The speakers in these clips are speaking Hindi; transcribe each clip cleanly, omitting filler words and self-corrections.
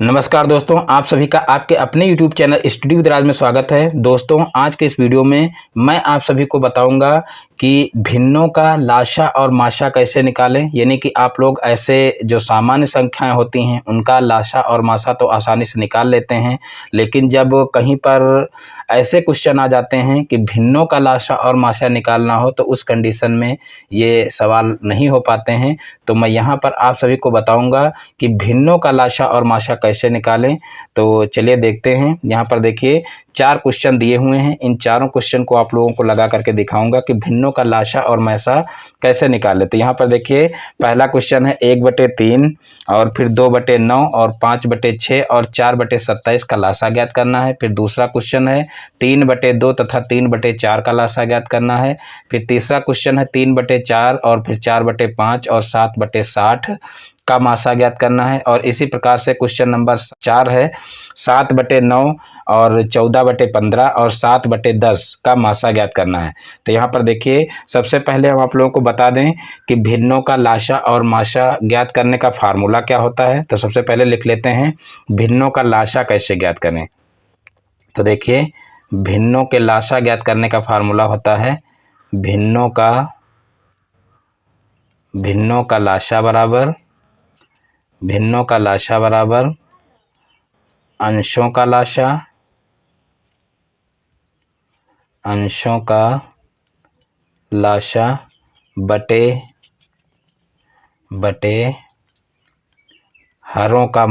नमस्कार दोस्तों, आप सभी का आपके अपने YouTube चैनल स्टडी विद राज में स्वागत है। दोस्तों, आज के इस वीडियो में मैं आप सभी को बताऊंगा कि भिन्नों का लाशा और माशा कैसे निकालें। यानी कि आप लोग ऐसे जो सामान्य संख्याएं होती हैं उनका लाशा और माशा तो आसानी से निकाल लेते हैं, लेकिन जब कहीं पर ऐसे क्वेश्चन आ जाते हैं कि भिन्नों का लाशा और माशा निकालना हो तो उस कंडीशन में ये सवाल नहीं हो पाते हैं। तो मैं यहाँ पर आप सभी को बताऊँगा कि भिन्नों का लाशा और माशा कैसे निकालें। तो चलिए देखते हैं। यहाँ पर देखिए 4 क्वेश्चन दिए हुए हैं। इन चारों क्वेश्चन को आप लोगों को लगा करके दिखाऊंगा कि भिन्नों का लाशा और माशा कैसे निकालें। तो यहाँ पर देखिए पहला क्वेश्चन है 1/3 और फिर 2/9 और 5/6 और 4/27 का लाशा ज्ञात करना है। फिर दूसरा क्वेश्चन है 3/2 तथा 3/4 का लाशा ज्ञात करना है। फिर तीसरा क्वेश्चन है 3/4 और फिर 4/5 और 7/60 का माशा ज्ञात करना है। और इसी प्रकार से क्वेश्चन नंबर 4 है 7/9 और 14/15 और 7/10 का माशा ज्ञात करना है। तो यहाँ पर देखिए सबसे पहले हम आप लोगों को बता दें कि भिन्नों का लाशा और माशा ज्ञात करने का फार्मूला क्या होता है। तो सबसे पहले लिख लेते हैं भिन्नों का लाशा कैसे ज्ञात करें। तो देखिए भिन्नों के लाशा ज्ञात करने का फार्मूला होता है भिन्नों का लाशा बराबर अंशों का लाशा बटे हरों का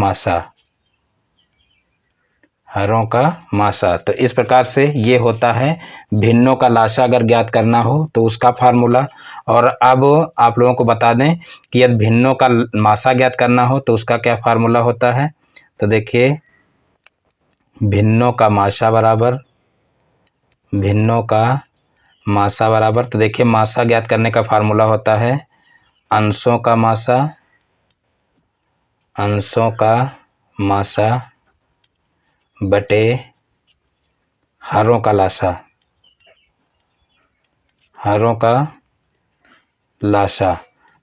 माशा। तो इस प्रकार से ये होता है भिन्नों का लाशा अगर ज्ञात करना हो तो उसका फार्मूला। और अब आप लोगों को बता दें कि यदि भिन्नों का माशा ज्ञात करना हो तो उसका क्या फार्मूला होता है। तो देखिए भिन्नों का माशा बराबर तो देखिए माशा ज्ञात करने का फार्मूला होता है अंशों का माशा बटे हरों का लाशा।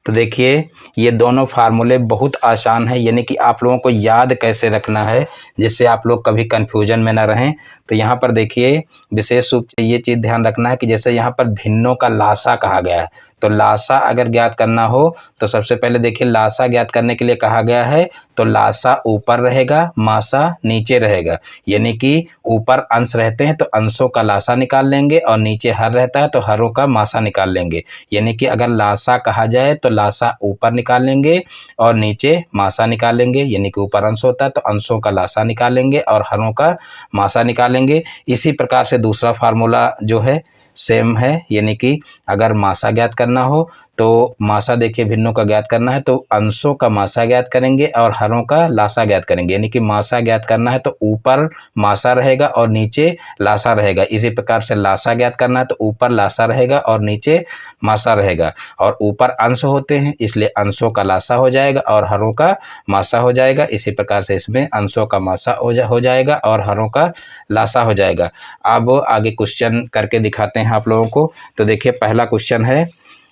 तो देखिए ये दोनों फार्मूले बहुत आसान है, यानी कि आप लोगों को याद कैसे रखना है जिससे आप लोग कभी कंफ्यूजन में ना रहें। तो यहाँ पर देखिए विशेष रूप से ये चीज़ ध्यान रखना है कि जैसे यहाँ पर भिन्नों का लाशा कहा गया है, तो लाशा अगर ज्ञात करना हो तो सबसे पहले देखिए लाशा ज्ञात करने के लिए कहा गया है तो लाशा ऊपर रहेगा, माशा नीचे रहेगा। यानी कि ऊपर अंश रहते हैं तो अंशों का लाशा निकाल लेंगे और नीचे हर रहता है तो हरों का माशा निकाल लेंगे। यानी कि अगर लाशा कहा जाए तो लाशा ऊपर निकाल लेंगे और नीचे माशा निकाल लेंगे। यानी कि ऊपर अंश होता है तो अंशों का लाशा निकालेंगे और हरों का माशा निकालेंगे। इसी प्रकार से दूसरा फार्मूला जो है सेम है, यानी कि अगर माशा ज्ञात करना हो तो माशा देखिए भिन्नों का ज्ञात करना है तो अंशों का माशा ज्ञात करेंगे और हरों का लाशा ज्ञात करेंगे। यानी कि माशा ज्ञात करना है तो ऊपर माशा रहेगा और नीचे लाशा रहेगा। इसी प्रकार से लाशा ज्ञात करना है तो ऊपर लाशा रहेगा और नीचे माशा रहेगा। और ऊपर अंश होते हैं इसलिए अंशों का लाशा हो जाएगा और हरों का माशा हो जाएगा। इसी प्रकार से इसमें अंशों का माशा हो जाएगा और हरों का लाशा हो जाएगा। अब आगे क्वेश्चन करके दिखाते हैं आप लोगों को। तो देखिए पहला क्वेश्चन है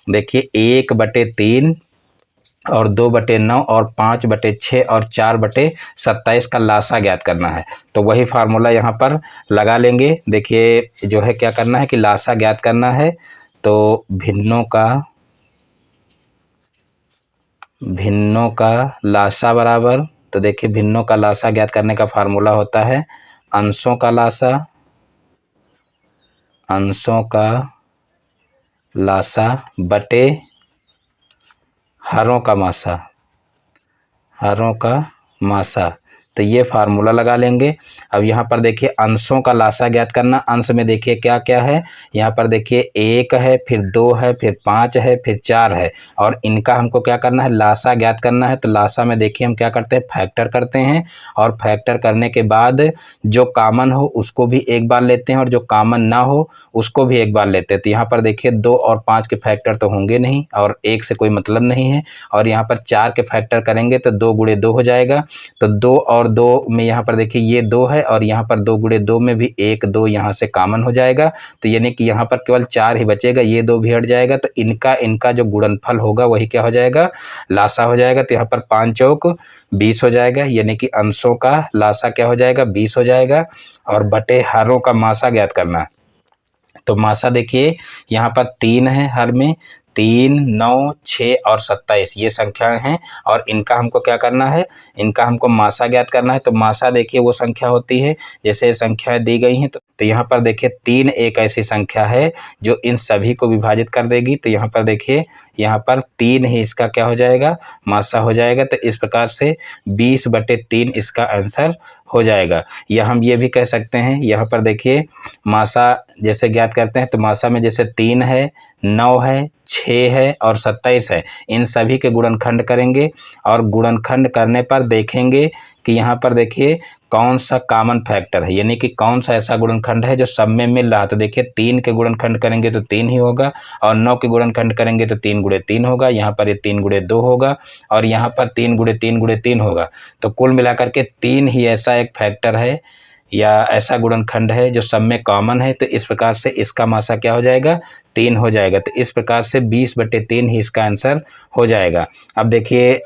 देखिए 1/3 और 2/9 और 5/6 और 4/27 का लाशा ज्ञात करना है। तो वही फार्मूला यहाँ पर लगा लेंगे। देखिए जो है क्या करना है कि लाशा ज्ञात करना है तो भिन्नों का लाशा बराबर तो देखिए भिन्नों का लाशा ज्ञात करने का फार्मूला होता है अंशों का लाशा बटे हरों का माशा। तो ये फार्मूला लगा लेंगे। अब यहाँ पर देखिए अंशों का लाशा ज्ञात करना, अंश में देखिए क्या क्या है। यहाँ पर देखिए 1 है, फिर 2 है, फिर 5 है, फिर 4 है और इनका हमको क्या करना है लाशा ज्ञात करना है। तो लाशा में देखिए हम क्या करते हैं फैक्टर करते हैं और फैक्टर करने के बाद जो कॉमन हो उसको भी एक बार लेते हैं और जो कॉमन ना हो उसको भी एक बार लेते हैं। तो यहाँ पर देखिए 2 और 5 के फैक्टर तो होंगे नहीं और 1 से कोई मतलब नहीं है। और यहाँ पर 4 के फैक्टर करेंगे तो 2 × 2 हो जाएगा। तो 2 और और 2 में यहाँ पर देखिए ये 2 है और यहाँ पर 2 गुणे 2 में भी 1 2 यहाँ से कॉमन हो जाएगा, तो यानी कि यहाँ पर केवल 4 ही बचेगा, ये 2 भी हट जाएगा, तो इनका जो गुणनफल होगा वही क्या हो जाएगा, लासा हो जाएगा। तो यहाँ पर 5 चौक 20 हो जाएगा, यानी कि अंशों का लासा क्या हो जाएगा, 20 हो जाएगा। और बटे हरों का मासा ज्ञात करना है, तो मासा देखिए यहाँ पर 3 है, हर में 3 9 6 और 27 ये संख्याएं हैं, और इनका हमको क्या करना है, इनका हमको मासा ज्ञात करना है। तो मासा देखिए वो संख्या होती है, जैसे संख्याएं दी गई हैं, तो यहाँ पर देखिए 3 एक ऐसी संख्या है जो इन सभी को विभाजित कर देगी। तो यहाँ पर देखिए यहाँ पर 3 ही इसका क्या हो जाएगा, मासा हो जाएगा। तो इस प्रकार से 20/3 इसका आंसर हो जाएगा। या हम ये भी कह सकते हैं, यहाँ पर देखिए मासा जैसे ज्ञात करते हैं, तो मासा में जैसे 3 है, 9 है, 6 है और 27 है, इन सभी के गुणनखंड करेंगे, और गुणनखंड करने पर देखेंगे कि यहाँ पर देखिए कौन सा कॉमन फैक्टर है, यानी कि कौन सा ऐसा गुणनखंड है जो सब में मिल रहा है। तो देखिए 3 के गुणनखंड करेंगे तो 3 ही होगा, और 9 के गुणनखंड करेंगे तो 3 गुणे 3 होगा, यहाँ पर ये 3 गुणे 2 होगा, और यहाँ पर 3 गुणे 3 गुणे 3 होगा। तो कुल मिलाकर के 3 ही ऐसा एक फैक्टर है या ऐसा गुणनखंड है जो सब में कॉमन है। तो इस प्रकार से इसका मासा क्या हो जाएगा, 3 हो जाएगा। तो इस प्रकार से 20/3 ही इसका आंसर हो जाएगा। अब देखिए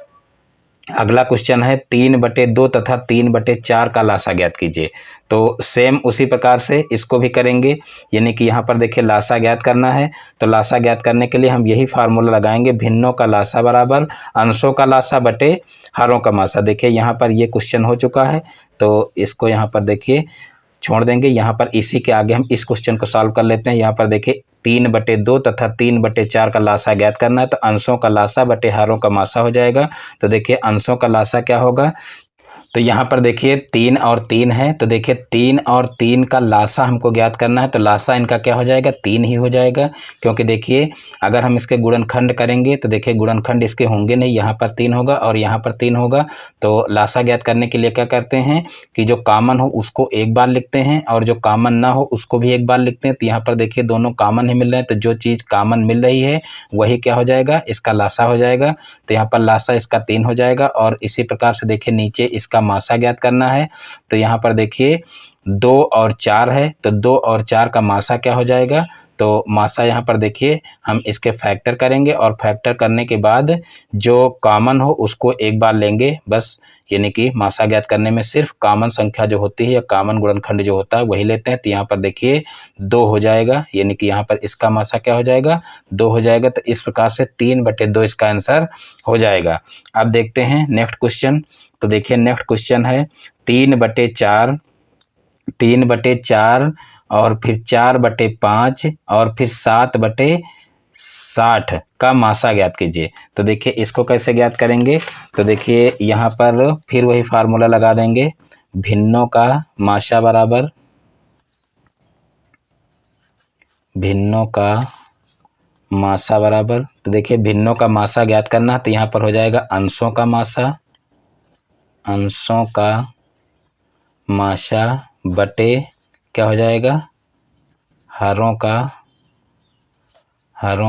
अगला क्वेश्चन है 3/2 तथा 3/4 का लासा ज्ञात कीजिए। तो सेम उसी प्रकार से इसको भी करेंगे, यानी कि यहाँ पर देखिए लासा ज्ञात करना है। तो लासा ज्ञात करने के लिए हम यही फार्मूला लगाएंगे, भिन्नों का लासा बराबर अंशों का लासा बटे हरों का मासा। देखिए यहाँ पर ये क्वेश्चन हो चुका है, तो इसको यहाँ पर देखिए छोड़ देंगे। यहाँ पर इसी के आगे हम इस क्वेश्चन को सॉल्व कर लेते हैं। यहाँ पर देखिए 3/2 तथा 3/4 का लासा ज्ञात करना है, तो अंशों का लासा बटे हारों का मासा हो जाएगा। तो देखिए अंशों का लासा क्या होगा, तो यहाँ पर देखिए 3 और 3 है, तो देखिए 3 और 3 का लासा हमको ज्ञात करना है। तो लासा इनका क्या हो जाएगा, 3 ही हो जाएगा, क्योंकि देखिए अगर हम इसके गुणनखंड करेंगे तो देखिए गुणनखंड इसके होंगे नहीं, यहाँ पर 3 होगा और यहाँ पर 3 होगा। तो लासा ज्ञात करने के लिए क्या करते हैं कि जो कॉमन हो उसको एक बार लिखते हैं, और जो कॉमन ना हो उसको भी एक बार लिखते हैं। तो यहाँ पर देखिए दोनों कॉमन ही मिल रहे हैं, तो जो चीज़ कॉमन मिल रही है वही क्या हो जाएगा, इसका लासा हो जाएगा। तो यहाँ पर लासा इसका 3 हो जाएगा, और इसी प्रकार से देखिए नीचे इसका मासा ज्ञात करना है। तो यहाँ पर देखिए 2 और 4 है, तो 2 और 4 का मासा क्या हो जाएगा, तो मासा यहाँ पर देखिए हम इसके फैक्टर करेंगे, और फैक्टर करने के बाद जो कॉमन हो उसको एक बार लेंगे बस, यानी कि मासा ज्ञात करने में सिर्फ कॉमन संख्या जो होती है या कॉमन गुणनखंड जो होता है वही लेते हैं। तो यहाँ पर देखिए 2 हो जाएगा, यानी कि यहाँ पर इसका मासा क्या हो जाएगा, 2 हो जाएगा। तो इस प्रकार से 3/2 इसका आंसर हो जाएगा। अब देखते हैं नेक्स्ट क्वेश्चन। तो देखिए नेक्स्ट क्वेश्चन है 3/4 3/4 और फिर 4/5 और फिर 7/60 का मासा ज्ञात कीजिए। तो देखिए इसको कैसे ज्ञात करेंगे, तो देखिए यहाँ पर फिर वही फार्मूला लगा देंगे, भिन्नों का मासा बराबर भिन्नों का मासा बराबर, तो देखिए भिन्नों का मासा ज्ञात करना, तो यहाँ पर हो जाएगा अंशों का मासा बटे क्या हो जाएगा, हारों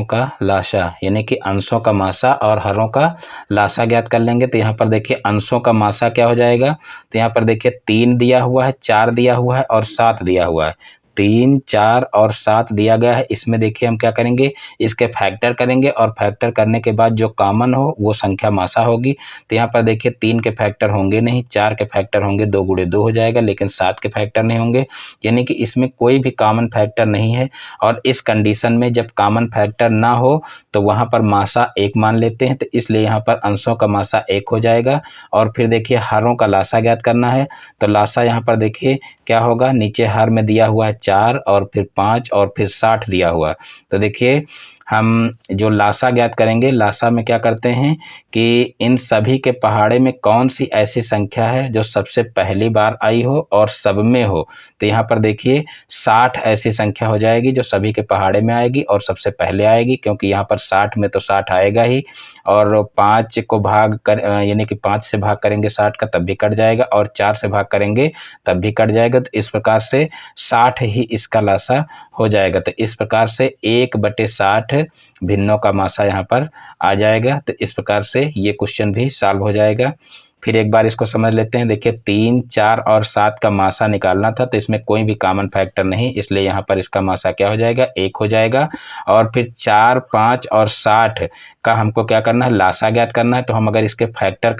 का लासा, यानी कि अंशों का मासा और हरों का लासा ज्ञात कर लेंगे। तो यहाँ पर देखिए अंशों का मासा क्या हो जाएगा, तो यहाँ पर देखिए 3 दिया हुआ है, 4 दिया हुआ है और 7 दिया हुआ है। 3 4 और 7 दिया गया है, इसमें देखिए हम क्या करेंगे, इसके फैक्टर करेंगे, और फैक्टर करने के बाद जो कॉमन हो वो संख्या मासा होगी। तो यहाँ पर देखिए 3 के फैक्टर होंगे नहीं, 4 के फैक्टर होंगे, 2 गुणे 2 हो जाएगा, लेकिन 7 के फैक्टर नहीं होंगे, यानी कि इसमें कोई भी कॉमन फैक्टर नहीं है। और इस कंडीशन में जब कॉमन फैक्टर ना हो तो वहाँ पर मासा 1 मान लेते हैं, तो इसलिए यहाँ पर अंशों का मासा 1 हो जाएगा। और फिर देखिए हारों का लासा ज्ञात करना है, तो लासा यहाँ पर देखिए क्या होगा, नीचे हार में दिया हुआ है 4 और फिर 5 और फिर 60 दिया हुआ। तो देखिए हम जो लासा ज्ञात करेंगे, लासा में क्या करते हैं कि इन सभी के पहाड़े में कौन सी ऐसी संख्या है जो सबसे पहली बार आई हो और सब में हो। तो यहाँ पर देखिए 60 ऐसी संख्या हो जाएगी जो सभी के पहाड़े में आएगी और सबसे पहले आएगी, क्योंकि यहाँ पर 60 में तो 60 आएगा ही, और 5 को भाग कर यानी कि 5 से भाग करेंगे 60 का तब भी कट जाएगा, और 4 से भाग करेंगे तब भी कट जाएगा। तो इस प्रकार से 60 ही इसका लासा हो जाएगा। तो इस प्रकार से 1/60 भिन्नों का मासा यहाँ पर आ जाएगा। तो इस प्रकार से ये क्वेश्चन भी सॉल्व हो जाएगा। फिर एक बार इसको समझ लेते हैं। देखिए 3, 4 और 7 का मासा निकालना था, तो इसमें कोई भी कॉमन फैक्टर नहीं, इसलिए यहाँ पर इसका मासा क्या हो जाएगा, 1 हो जाएगा। और फिर 4, 5 और 60 का हमको क्या करना है, लासा ज्ञात करना है। तो हम अगर इसके फैक्टर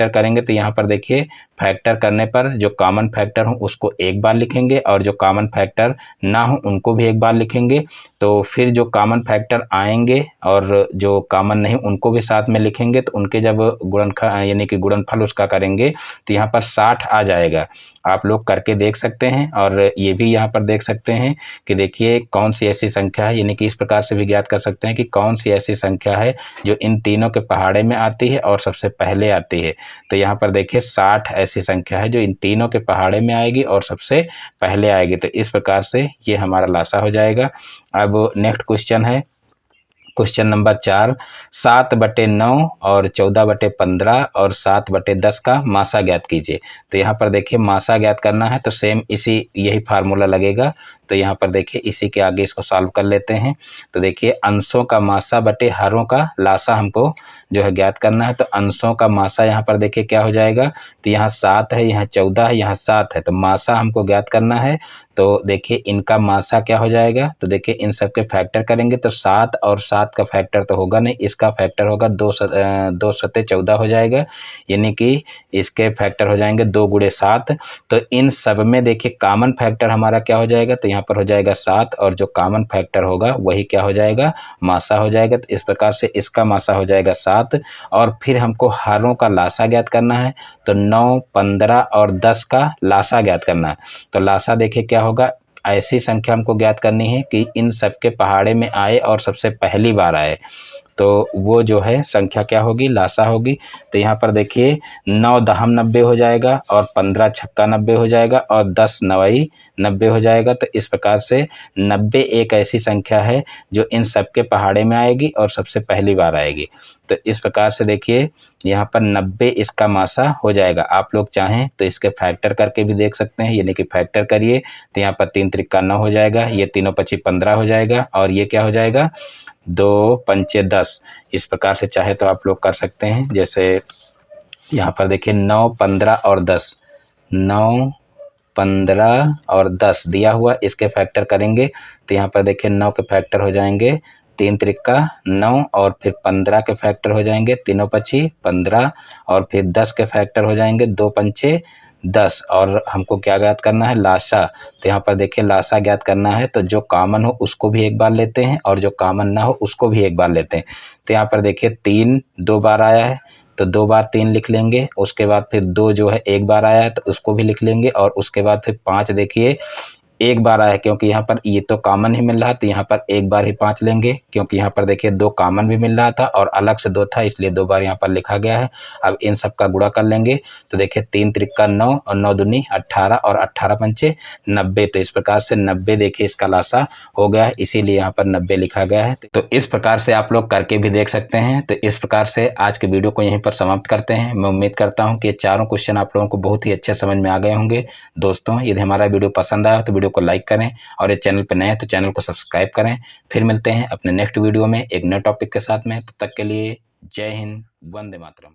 करेंगे तो यहाँ पर देखिए फैक्टर करने पर जो कॉमन फैक्टर हो उसको एक बार लिखेंगे और जो कॉमन फैक्टर ना हो उनको भी एक बार लिखेंगे। तो फिर जो कॉमन फैक्टर आएंगे और जो कॉमन नहीं उनको भी साथ में लिखेंगे, तो उनके जब गुणनखंड यानी कि गुणनफल उसका करेंगे तो यहाँ पर 60 आ जाएगा। आप लोग करके देख सकते हैं और ये भी यहाँ पर देख सकते हैं कि देखिए कौन सी ऐसी संख्या है, यानी कि इस प्रकार से भी ज्ञात कर सकते हैं कि कौन सी ऐसी संख्या है जो इन तीनों के पहाड़े में आती है और सबसे पहले आती है। तो यहाँ पर देखिए 60 ऐसी संख्या है जो इन तीनों के पहाड़े में आएगी और सबसे पहले आएगी। तो इस प्रकार से ये हमारा लासा हो जाएगा। अब नेक्स्ट क्वेश्चन है क्वेश्चन नंबर 4, 7/9 और 14/15 और 7/10 का मासा ज्ञात कीजिए। तो यहाँ पर देखिए मासा ज्ञात करना है तो सेम यही फार्मूला लगेगा। तो यहाँ पर देखिए इसी के आगे इसको सॉल्व कर लेते हैं। तो देखिए अंशों का मासा बटे हरों का लासा हमको जो है ज्ञात करना है। तो अंशों का मासा यहाँ पर देखिए क्या हो जाएगा, तो यहाँ 7 है, यहाँ 14 है, यहाँ 7 है, तो मासा हमको ज्ञात करना है। तो देखिए इनका मासा क्या हो जाएगा, तो देखिए इन सब के फैक्टर करेंगे तो 7 और 7 का फैक्टर तो होगा नहीं, इसका फैक्टर होगा 2 सत्ते 14 हो जाएगा, यानी कि इसके फैक्टर हो जाएंगे 2 × 7। तो इन सब में देखिए कॉमन फैक्टर हमारा क्या हो जाएगा, तो यहाँ पर हो जाएगा 7 और जो कॉमन फैक्टर होगा वही क्या हो जाएगा, मासा हो जाएगा। तो इस प्रकार से इसका मासा हो जाएगा 7। और फिर हमको हरों का लासा ज्ञात करना है, तो 9, 15 और 10 का लासा ज्ञात करना है। तो लासा देखिए क्या होगा, ऐसी संख्या हमको ज्ञात करनी है कि इन सबके पहाड़े में आए और सबसे पहली बार आए, तो वो जो है संख्या क्या होगी, लासा होगी। तो यहाँ पर देखिए 9 दहम 90 हो जाएगा और 15 छक्का 90 हो जाएगा और 10 नवई 90 हो जाएगा। तो इस प्रकार से 90 एक ऐसी संख्या है जो इन सबके पहाड़े में आएगी और सबसे पहली बार आएगी। तो इस प्रकार से देखिए यहाँ पर 90 इसका मासा हो जाएगा। आप लोग चाहें तो इसके फैक्टर करके भी देख सकते हैं, यानी कि फैक्टर करिए तो यहाँ पर 3 त्रिक 9 हो जाएगा, ये तीनों 25 15 हो जाएगा और ये क्या हो जाएगा 2 पंचे 10। इस प्रकार से चाहे तो आप लोग कर सकते हैं। जैसे यहाँ पर देखिए 9, 15 और 10, 9, 15 और 10 दिया हुआ, इसके फैक्टर करेंगे तो यहाँ पर देखिए 9 के फैक्टर हो जाएंगे 3 त्रिक 9 और फिर 15 के फैक्टर हो जाएंगे तीनों 25 15 और फिर 10 के फैक्टर हो जाएंगे 2 पंचे 10। और हमको क्या ज्ञात करना है, लासा। तो यहाँ पर देखिए लासा ज्ञात करना है तो जो कॉमन हो उसको भी एक बार लेते हैं और जो कॉमन ना हो उसको भी एक बार लेते हैं। तो यहाँ पर देखिए 3 2 बार आया है तो 2 बार 3 लिख लेंगे, उसके बाद फिर 2 जो है 1 बार आया है तो उसको भी लिख लेंगे और उसके बाद फिर 5 देखिए 1 बार आया, क्योंकि यहाँ पर ये तो कॉमन ही मिल रहा तो यहाँ पर 1 बार ही 5 लेंगे, क्योंकि यहाँ पर देखिए 2 कॉमन भी मिल रहा था और अलग से 2 था इसलिए 2 बार यहाँ पर लिखा गया है। अब इन सब का गुणा कर लेंगे तो देखिए 3 त्रिक 9 और 9 दूनी 18 और 18 पंचे 90। तो इस प्रकार से 90 देखिए इसका लासा हो गया है, इसीलिए यहाँ पर 90 लिखा गया है। तो इस प्रकार से आप लोग करके भी देख सकते हैं। तो इस प्रकार से आज के वीडियो को यहीं पर समाप्त करते हैं। मैं उम्मीद करता हूँ कि ये चारों क्वेश्चन आप लोगों को बहुत ही अच्छे समझ में आ गए होंगे। दोस्तों यदि हमारा वीडियो पसंद आया तो वीडियो को लाइक करें और इस चैनल पर नए हैं तो चैनल को सब्सक्राइब करें। फिर मिलते हैं अपने नेक्स्ट वीडियो में एक नए टॉपिक के साथ में। तब तक के लिए जय हिंद, वंदे मातरम।